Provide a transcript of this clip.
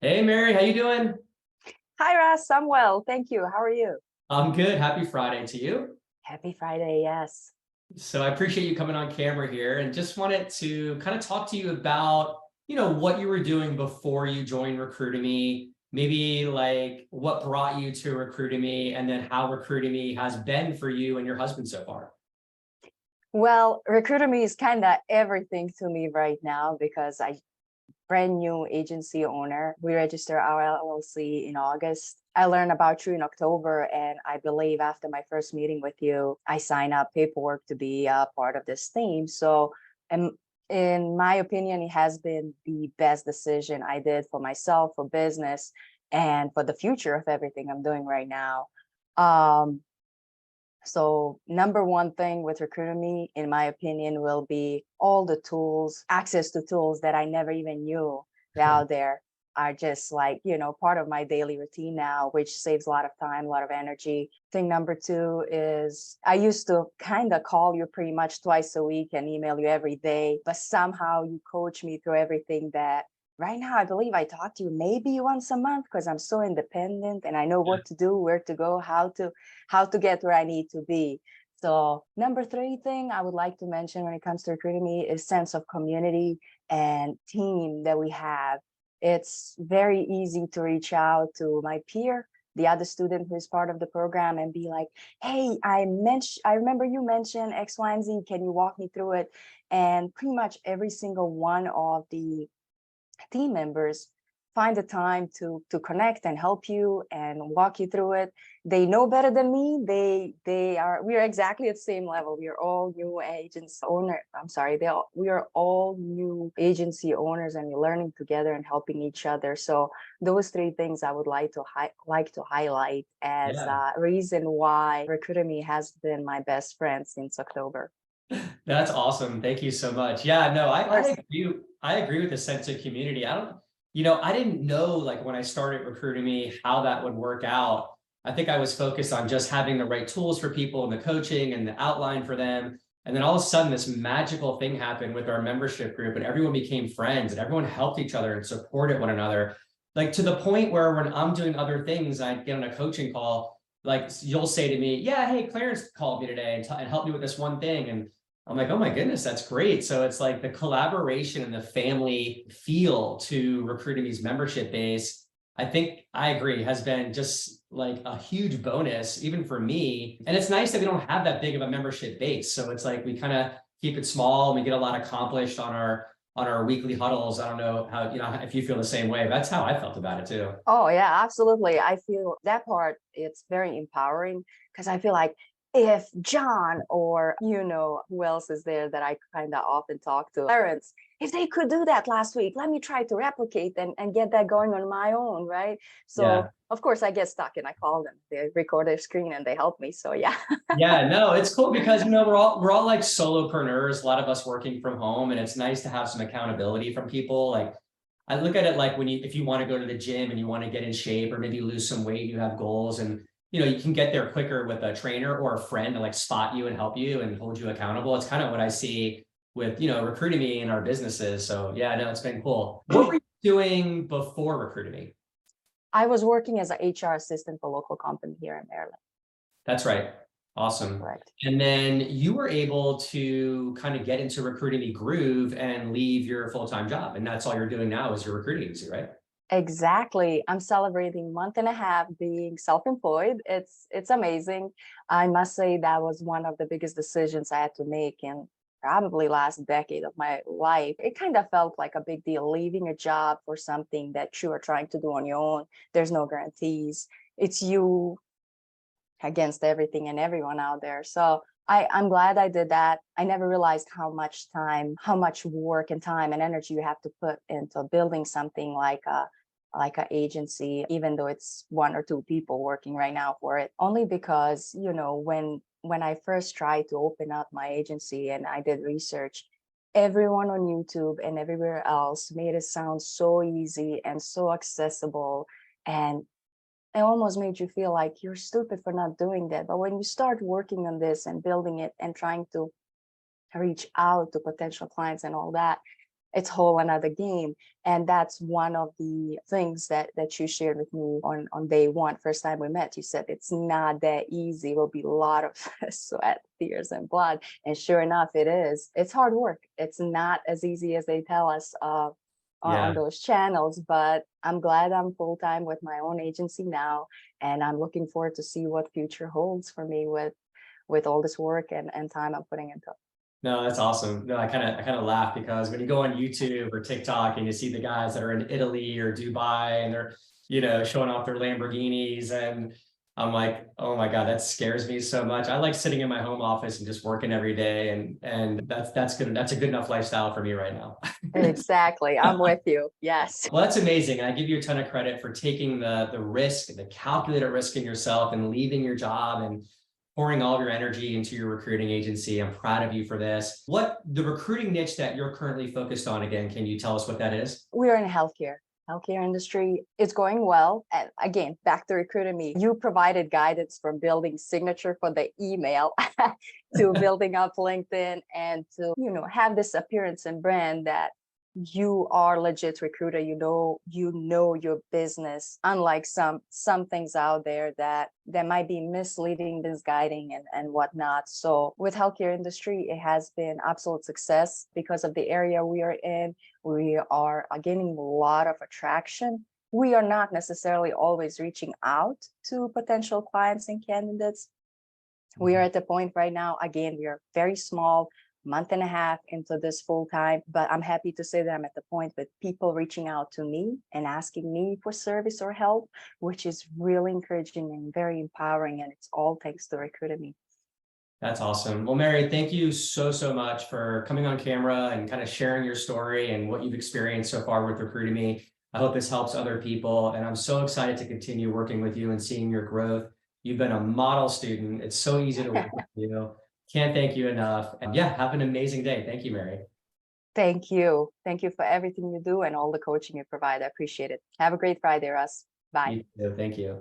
Hey Mary, how you doing? Hi, Russ. I'm well. Thank you. How are you? I'm good. Happy Friday to you. Happy Friday. Yes. So I appreciate you coming on camera here and just wanted to kind of talk to you about, what you were doing before you joined Recruitemy, maybe like what brought you to Recruitemy and then how Recruitemy has been for you and your husband so far. Well, Recruitemy is kind of everything to me right now because I brand new agency owner. We register our LLC in August. I learned about you in October, and I believe after my first meeting with you, I signed up paperwork to be a part of this team. So, in my opinion, it has been the best decision I did for myself, for business, and for the future of everything I'm doing right now. Um, so number one thing with Recruitemy, in my opinion, will be all the tools, access to tools that I never even knew were out there are just like, part of my daily routine now, which saves a lot of time, a lot of energy. Thing number two is I used to kind of call you pretty much twice a week and email you every day, but somehow you coach me through everything that right now I believe I talk to you maybe once a month because I'm so independent and I know Yeah. what to do, where to go, how to get where I need to be. So number three thing I would like to mention when it comes to Recruitemy is sense of community and team that we have. It's very easy to reach out to my peer, the other student who is part of the program, and be like, hey, I remember you mentioned X, Y, and Z. Can you walk me through it? And pretty much every single one of the team members find the time to connect and help you and walk you through it. They know better than me. We are exactly at the same level. We are all new agents owner. I'm sorry, we are all new agency owners, and we're learning together and helping each other. So those three things I would like to highlight as Yeah. a reason why Recruitemy has been my best friend since October. That's awesome. Thank you so much. Yeah, no, Of I course. agree. I agree with the sense of community. I didn't know like when I started recruiting me how that would work out. I think I was focused on just having the right tools for people and the coaching and the outline for them. And then all of a sudden, this magical thing happened with our membership group, and everyone became friends and everyone helped each other and supported one another. Like to the point where when I'm doing other things, I get on a coaching call, like you'll say to me, yeah, hey, Clarence called me today and helped me with this one thing. And I'm like, oh my goodness, that's great. So it's like the collaboration and the family feel to recruiting these membership base. I think I agree has been just like a huge bonus, even for me. And it's nice that we don't have that big of a membership base. So it's like we kind of keep it small and we get a lot accomplished on our weekly huddles. I don't know how, if you feel the same way. That's how I felt about it too. Oh yeah, absolutely. I feel that part, it's very empowering because I feel like if John or who else is there that I kind of often talk to, parents, if they could do that last week, let me try to replicate and get that going on my own, right? Yeah. So of course I get stuck and I call them. They record their screen and they help me. So yeah. Yeah, no, it's cool because we're all like solopreneurs, a lot of us working from home, and it's nice to have some accountability from people. Like I look at it like when if you want to go to the gym and you want to get in shape or maybe lose some weight, you have goals and you can get there quicker with a trainer or a friend to like spot you and help you and hold you accountable. It's kind of what I see with recruiting me in our businesses. So yeah, no, it's been cool. What were you doing before recruiting me? I was working as an HR assistant for a local company here in Maryland. That's right. That's Awesome. correct. And then you were able to kind of get into recruiting the groove and leave your full-time job. And that's all you're doing now is your recruiting agency, right? Exactly. I'm celebrating month and a half being self-employed. It's amazing. I must say that was one of the biggest decisions I had to make in probably last decade of my life. It kind of felt like a big deal leaving a job for something that you are trying to do on your own. There's no guarantees. It's you against everything and everyone out there. So I'm glad I did that. I never realized how much time, how much work and time and energy you have to put into building something like an agency, even though it's one or two people working right now for it. Only because, when I first tried to open up my agency and I did research, everyone on YouTube and everywhere else made it sound so easy and so accessible. And it almost made you feel like you're stupid for not doing that. But when you start working on this and building it and trying to reach out to potential clients and all that, it's whole another game. And that's one of the things that you shared with me on day one, first time we met. You said it's not that easy. It will be a lot of sweat, tears, and blood. And sure enough, it is. It's hard work. It's not as easy as they tell us on those channels, but I'm glad I'm full-time with my own agency now. And I'm looking forward to see what future holds for me with all this work and time I'm putting into it. No, that's awesome. No, I kind of laugh because when you go on YouTube or TikTok and you see the guys that are in Italy or Dubai and they're, showing off their Lamborghinis, and I'm like, oh my God, that scares me so much. I like sitting in my home office and just working every day, and that's good. That's a good enough lifestyle for me right now. Exactly. I'm with you. Yes. Well, that's amazing. I give you a ton of credit for taking the risk, the calculated risk in yourself and leaving your job and pouring all of your energy into your recruiting agency. I'm proud of you for this. What the recruiting niche that you're currently focused on, again, can you tell us what that is? We're in healthcare industry. It's going well. And again, back to Recruitemy, you provided guidance from building signature for the email to building up LinkedIn and to, have this appearance and brand that you are legit recruiter. You know your business, unlike some things out there that might be misleading, misguiding, and whatnot. So with healthcare industry, it has been absolute success because of the area we are in. We are gaining a lot of attraction. We are not necessarily always reaching out to potential clients and candidates. We are at the point right now, again, we are very small, month and a half into this full time, but I'm happy to say that I'm at the point with people reaching out to me and asking me for service or help, which is really encouraging and very empowering. And it's all thanks to Recruitemy. That's awesome. Well, Meri, thank you so much for coming on camera and kind of sharing your story and what you've experienced so far with Recruitemy. I hope this helps other people. And I'm so excited to continue working with you and seeing your growth. You've been a model student. It's so easy to work with you. Can't thank you enough. And yeah, have an amazing day. Thank you, Meri. Thank you. Thank you for everything you do and all the coaching you provide. I appreciate it. Have a great Friday, Russ. Bye. You too. Thank you.